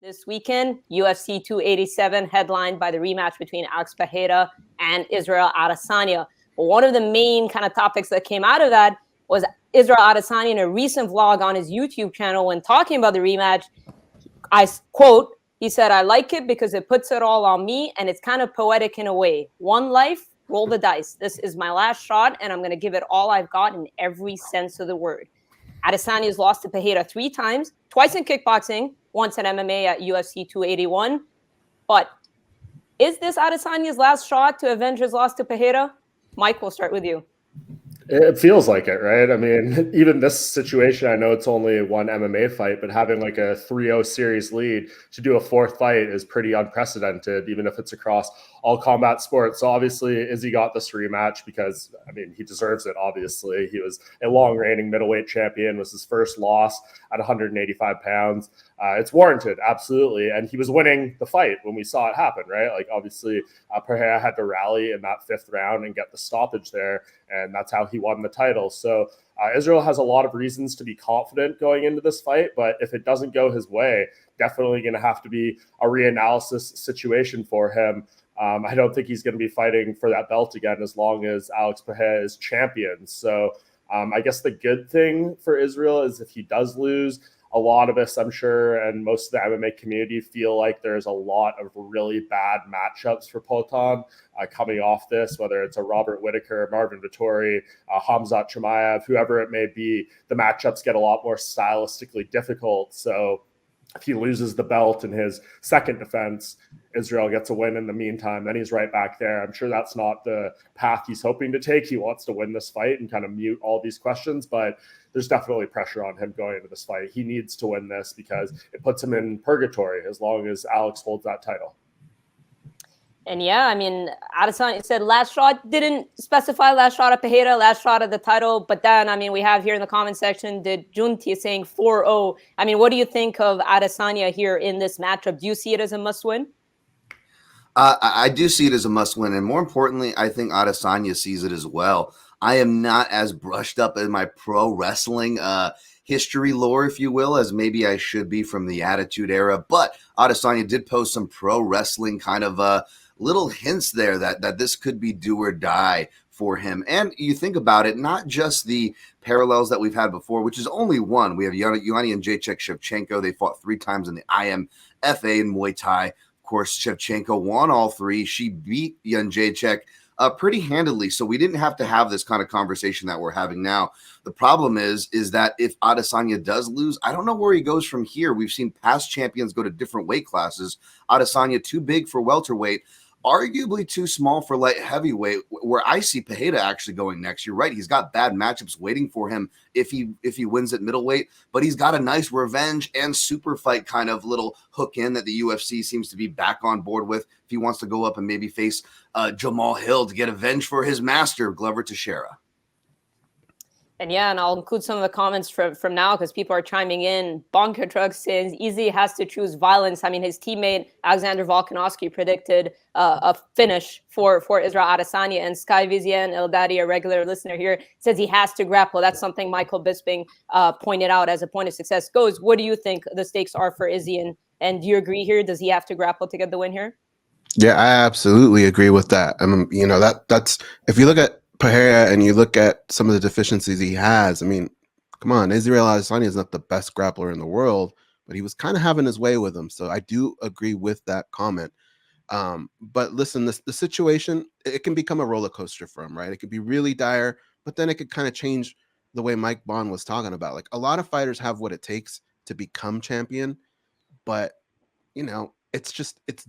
This weekend, UFC 287 headlined by the rematch between Alex Pereira and Israel Adesanya. But one of the main kind of topics that came out of that was Israel Adesanya in a recent vlog on his YouTube channel when talking about the rematch. I quote, he said, "I like it because it puts it all on me and it's kind of poetic in a way. One life, roll the dice. This is my last shot and I'm going to give it all I've got in every sense of the word." Adesanya's lost to Pereira 3 times, twice in kickboxing, once in MMA at UFC 281. But is this Adesanya's last shot to avenge his loss to Pereira? Mike, we'll start with you. It feels like it, right? I mean, even this situation, I know it's only one MMA fight, but having like a 3-0 series lead to do a 4th fight is pretty unprecedented, even if it's across all combat sports. So obviously, Izzy got this rematch because, I mean, he deserves it, obviously. He was a long-reigning middleweight champion, was his first loss at 185 pounds. It's warranted, absolutely. And he was winning the fight when we saw it happen, right? Like, obviously, Pereira had to rally in that 5th round and get the stoppage there, and that's how he won the title. So Israel has a lot of reasons to be confident going into this fight, but if it doesn't go his way, definitely going to have to be a reanalysis situation for him. I don't think he's going to be fighting for that belt again as long as Alex Pereira is champion. So I guess the good thing for Israel is if he does lose, a lot of us, I'm sure, and most of the MMA community feel like there's a lot of really bad matchups for Poatan coming off this, whether it's a Robert Whittaker, Marvin Vettori, Khamzat Chimaev, whoever it may be. The matchups get a lot more stylistically difficult. So if he loses the belt in his second defense, Israel gets a win in the meantime, then he's right back there. I'm sure that's not the path he's hoping to take. He wants to win this fight and kind of mute all these questions, but there's definitely pressure on him going into this fight. He needs to win this because it puts him in purgatory as long as Alex holds that title. And yeah, I mean, Adesanya said last shot, didn't specify last shot at Pereira, last shot of the title. But then, I mean, we have here in the comment section, did Juntie saying 4-0. I mean, what do you think of Adesanya here in this matchup? Do you see it as a must-win? I do see it as a must-win. And more importantly, I think Adesanya sees it as well. I am not as brushed up in my pro wrestling history lore, if you will, as maybe I should be from the Attitude Era. But Adesanya did post some pro wrestling kind of little hints there that this could be do or die for him. And you think about it, not just the parallels that we've had before, which is only one. We have Ioanni and Jacek Shevchenko. They fought 3 times in the IMFA in Muay Thai. Of course, Shevchenko won all 3. She beat Jan Jacek pretty handily. So we didn't have to have this kind of conversation that we're having now. The problem is that if Adesanya does lose, I don't know where he goes from here. We've seen past champions go to different weight classes. Adesanya too big for welterweight, arguably too small for light heavyweight, where I see Pereira actually going next. You're right. He's got bad matchups waiting for him if he wins at middleweight, but he's got a nice revenge and super fight kind of little hook in that the UFC seems to be back on board with if he wants to go up and maybe face Jamal Hill to get revenge for his master, Glover Teixeira. And yeah, and I'll include some of the comments from now because people are chiming in. Bonker Truck says Izzy has to choose violence. I mean, his teammate Alexander Volkanovski predicted a finish for Israel Adesanya, and Sky Vizien Eldadi, a regular listener here, says he has to grapple. That's something Michael Bisping pointed out as a point of success. Goes, what do you think the stakes are for Izzy, and do you agree here? Does he have to grapple to get the win here? Yeah, I absolutely agree with that. I mean, you know, that's if you look at Pereira and you look at some of the deficiencies he has, I mean, come on, Israel Adesanya is not the best grappler in the world, but he was kind of having his way with him. So I do agree with that comment. But listen, the situation, it can become a roller coaster for him, right? It could be really dire, but then it could kind of change the way Mike Bond was talking about. Like, a lot of fighters have what it takes to become champion, but you know, it's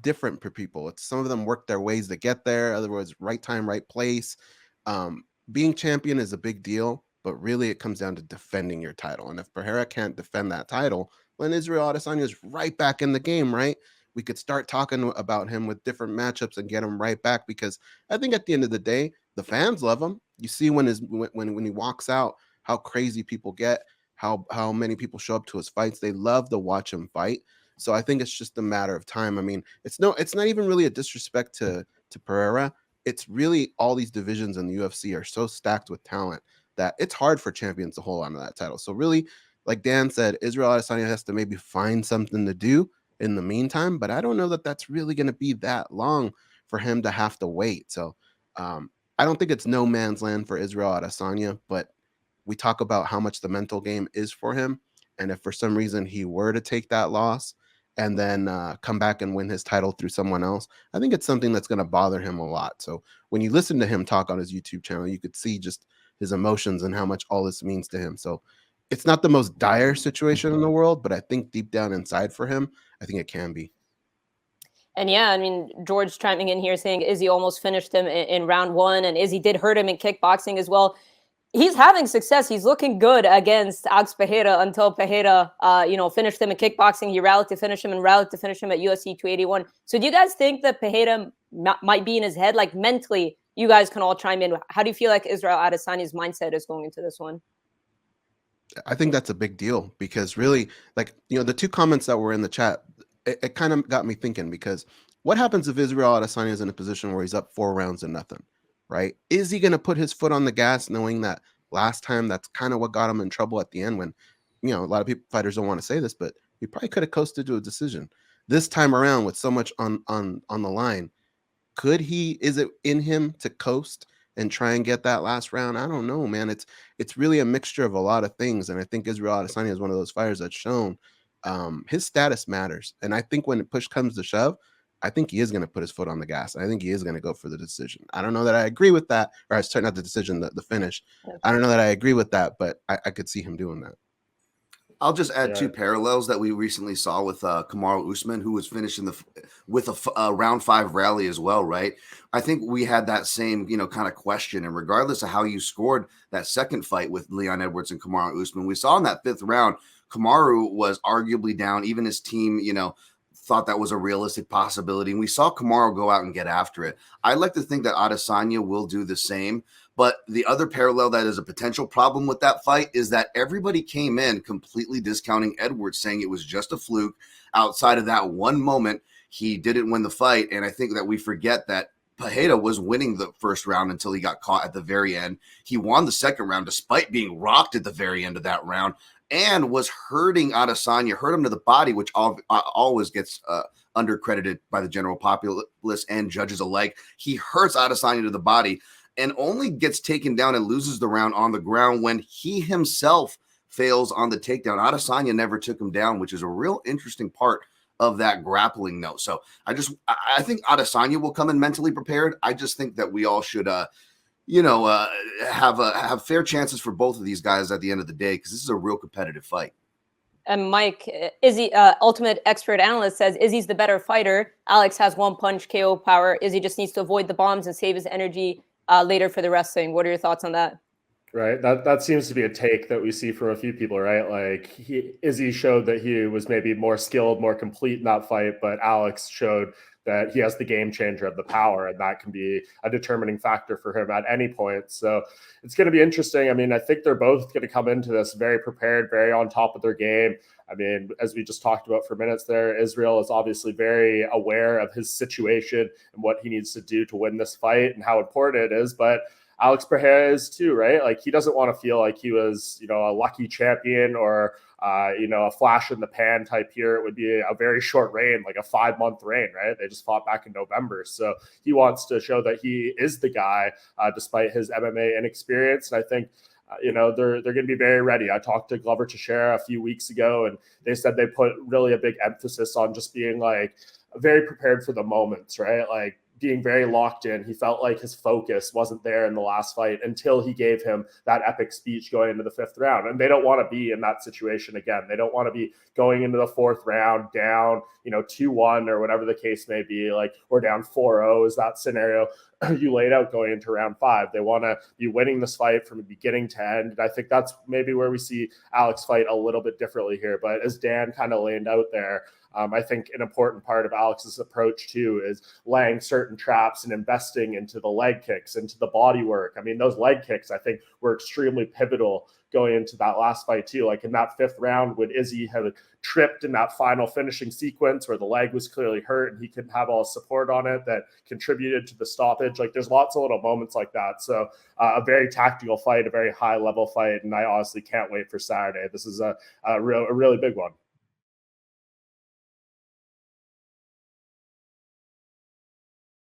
different for people. It's some of them work their ways to get there. In other words, right time, right place. Being champion is a big deal, but really it comes down to defending your title. And if Pereira can't defend that title, then Israel Adesanya is right back in the game, right? We could start talking about him with different matchups and get him right back, because I think at the end of the day, the fans love him. You see when he walks out, how crazy people get, how many people show up to his fights. They love to watch him fight. So I think it's just a matter of time. I mean, it's not even really a disrespect to Pereira. It's really all these divisions in the UFC are so stacked with talent that it's hard for champions to hold on to that title. So really, like Dan said, Israel Adesanya has to maybe find something to do in the meantime, but I don't know that that's really going to be that long for him to have to wait. So I don't think it's no man's land for Israel Adesanya, but we talk about how much the mental game is for him. And if for some reason he were to take that loss and then come back and win his title through someone else, I think it's something that's going to bother him a lot. So when you listen to him talk on his YouTube channel, you could see just his emotions and how much all this means to him. So it's not the most dire situation in the world, but I think deep down inside for him, I think it can be. And yeah, I mean, George chiming in here saying Izzy almost finished him in round one, and Izzy did hurt him in kickboxing as well. He's having success. He's looking good against Alex Pereira until Pereira, finished him in kickboxing. He rallied to finish him and rallied to finish him at UFC 281. So do you guys think that Pereira might be in his head? Like mentally, you guys can all chime in. How do you feel like Israel Adesanya's mindset is going into this one? I think that's a big deal because really, like, the two comments that were in the chat, it kind of got me thinking, because what happens if Israel Adesanya is in a position where he's up 4 rounds to nothing? Right? Is he going to put his foot on the gas knowing that last time that's kind of what got him in trouble at the end when, a lot of fighters don't want to say this, but he probably could have coasted to a decision. This time around with so much on the line, is it in him to coast and try and get that last round? I don't know, man. It's really a mixture of a lot of things. And I think Israel Adesanya is one of those fighters that's shown his status matters. And I think when push comes to shove, I think he is going to put his foot on the gas. I think he is going to go for the decision. I don't know that I agree with that, or sorry, not the decision, the finish. I don't know that I agree with that, but I could see him doing that. I'll just add 2 parallels that we recently saw with Kamaru Usman, who was finishing with a round 5 rally as well, right? I think we had that same, kind of question. And regardless of how you scored that second fight with Leon Edwards and Kamaru Usman, we saw in that 5th round, Kamaru was arguably down. Even his team, thought that was a realistic possibility. And we saw Kamaru go out and get after it. I like to think that Adesanya will do the same. But the other parallel that is a potential problem with that fight is that everybody came in completely discounting Edwards, saying it was just a fluke. Outside of that one moment, he didn't win the fight. And I think that we forget that Pereira was winning the first round until he got caught at the very end. He won the second round despite being rocked at the very end of that round, and was hurting Adesanya, hurt him to the body, which always gets undercredited by the general populace and judges alike. He hurts Adesanya to the body and only gets taken down and loses the round on the ground when he himself fails on the takedown. Adesanya never took him down, which is a real interesting part of that grappling note. So I think Adesanya will come in mentally prepared. I just think that we all should have fair chances for both of these guys at the end of the day, because this is a real competitive fight. And Mike, Izzy, ultimate expert analyst, says Izzy's the better fighter. Alex has 1 punch KO power. Izzy just needs to avoid the bombs and save his energy later for the wrestling. What are your thoughts on that? Right. That seems to be a take that we see from a few people, right? Like Izzy showed that he was maybe more skilled, more complete in that fight, but Alex showed that he has the game changer of the power, and that can be a determining factor for him at any point. So it's going to be interesting. I mean, I think they're both going to come into this very prepared, very on top of their game. I mean, as we just talked about for minutes there, Israel is obviously very aware of his situation and what he needs to do to win this fight and how important it is. But Alex Pereira is too, right? Like, he doesn't want to feel like he was, a lucky champion or, a flash in the pan type here. It would be a very short reign, like a 5-month reign, right? They just fought back in November. So he wants to show that he is the guy, despite his MMA inexperience. And I think, they're going to be very ready. I talked to Glover Teixeira a few weeks ago, and they said they put really a big emphasis on just being like very prepared for the moments, right? Like, being very locked in. He felt like his focus wasn't there in the last fight until he gave him that epic speech going into the 5th round. And they don't want to be in that situation again. They don't want to be going into the 4th round down, 2-1 or whatever the case may be, like, or down 4-0 is that scenario you laid out going into round 5. They want to be winning this fight from beginning to end. And I think that's maybe where we see Alex fight a little bit differently here. But as Dan kind of laid out there, I think an important part of Alex's approach too is laying certain traps and investing into the leg kicks, into the body work. I mean, those leg kicks, I think, were extremely pivotal going into that last fight too. Like in that 5th round, when Izzy had tripped in that final finishing sequence where the leg was clearly hurt and he couldn't have all his support on it, that contributed to the stoppage. Like, there's lots of little moments like that. So a very tactical fight, a very high level fight. And I honestly can't wait for Saturday. This is a really big one.